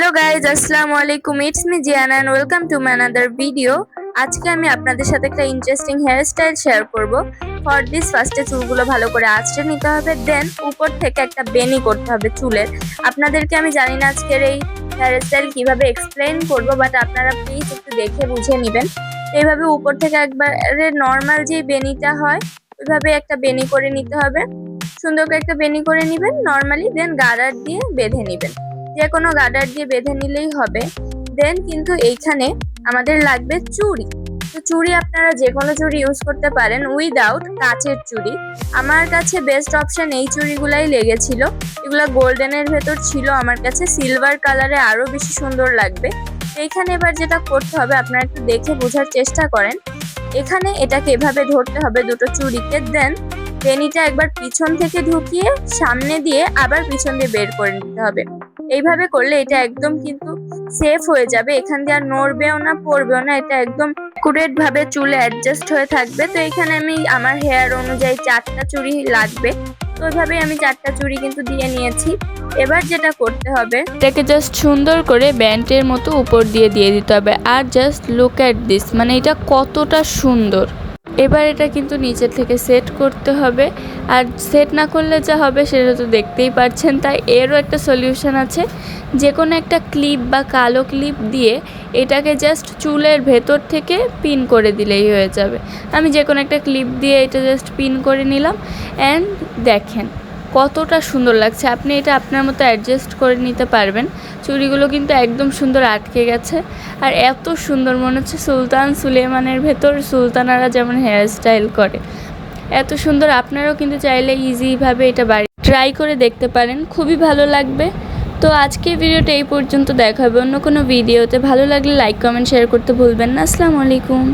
Hello guys, আসসালামু আলাইকুম। It's me Ziana and welcome to my another video. আজকে আমি আপনাদের সাথে একটা ইন্টারেস্টিং হেয়ার স্টাইল শেয়ার করব। ফর দিস ফার্স্টে চুলগুলো ভালো করে আঁচড়ে নিতে হবে, দেন উপর থেকে একটা বেনি করতে হবে চুলের। আপনাদেরকে আমি জানি না আজকের এই হেয়ার স্টাইল কিভাবে এক্সপ্লেন করবো, বাট আপনারা প্লিজ একটু দেখে বুঝে নেবেন। এইভাবে উপর থেকে একবারে নর্মাল যে বেনিটা হয় ওইভাবে একটা বেনি করে নিতে হবে। সুন্দর করে একটা বেনি করে নেবেন নর্মালি, দেন গার্ডার দিয়ে বেঁধে নেবেন। যে কোনো গার্ডার দিয়ে বেঁধে নিলেই হবে। দেন কিন্তু এইখানে আমাদের লাগবে চুড়ি। তো চুড়ি আপনারা যে কোনো চুড়ি ইউজ করতে পারেন উইদাউট কাচের চুড়ি। আমার কাছে বেস্ট অপশন এই চুড়িগুলাই লেগেছিল। এগুলো গোল্ডেনের ভেতর ছিল, আমার কাছে সিলভার কালারে আরো বেশি সুন্দর লাগবে। এইখানে এবার যেটা করতে হবে আপনারা একটু দেখে বোঝার চেষ্টা করেন। এখানে এটাকে এভাবে ধরতে হবে দুটো চুড়িকে, দেন বেনিটা একবার পিছন থেকে ঢুকিয়ে সামনে দিয়ে আবার পিছন দিয়ে বের করে নিতে হবে। এইভাবে করলে এটা একদম কিন্তু সেফ হয়ে যাবে, এখান দিয়ে আর নড়বেও না পড়বেও না, এটা একদম অ্যাকুরেট ভাবে চুলে অ্যাডজাস্ট হয়ে থাকবে। তো এখানে আমি আমার হেয়ার অনুযায়ী 4টা চুড়ি লাগবে, তো ওইভাবে আমি 4টা চুড়ি কিন্তু দিয়ে নিয়েছি। এবার যেটা করতে হবে এটাকে জাস্ট সুন্দর করে ব্যান্ডের মতো উপর দিয়ে দিতে হবে। আর জাস্ট লুক অ্যাট দিস, মানে এটা কতটা সুন্দর। এবার এটা কিন্তু নিচের থেকে সেট করতে হবে, আর সেট না করলে যা হবে সেটা তো দেখতেই পাচ্ছেন। তাই এরও একটা সলিউশন আছে, যে কোনো একটা ক্লিপ বা কালো ক্লিপ দিয়ে এটাকে জাস্ট চুলের ভেতর থেকে পিন করে দিলেই হয়ে যাবে। আমি যে কোনো একটা ক্লিপ দিয়ে এটা জাস্ট পিন করে নিলাম, অ্যান্ড দেখেন কতটা সুন্দর লাগছে। আপনি এটা আপনার মতো অ্যাডজাস্ট করে নিতে পারবেন। চুড়িগুলো কিন্তু একদম সুন্দর আটকে গেছে, আর এত সুন্দর মনে হচ্ছে সুলতান সুলেমানের ভেতর সুলতানারা যেমন হেয়ার স্টাইল করে, এত সুন্দর। আপনারাও কিন্তু চাইলে ইজিভাবে এটা বাড়ি ট্রাই করে দেখতে পারেন, খুবই ভালো লাগবে। তো আজকের ভিডিওটা এই পর্যন্ত, দেখা হবে অন্য কোনো ভিডিওতে। ভালো লাগলে লাইক কমেন্ট শেয়ার করতে ভুলবেন না। আসসালামু আলাইকুম।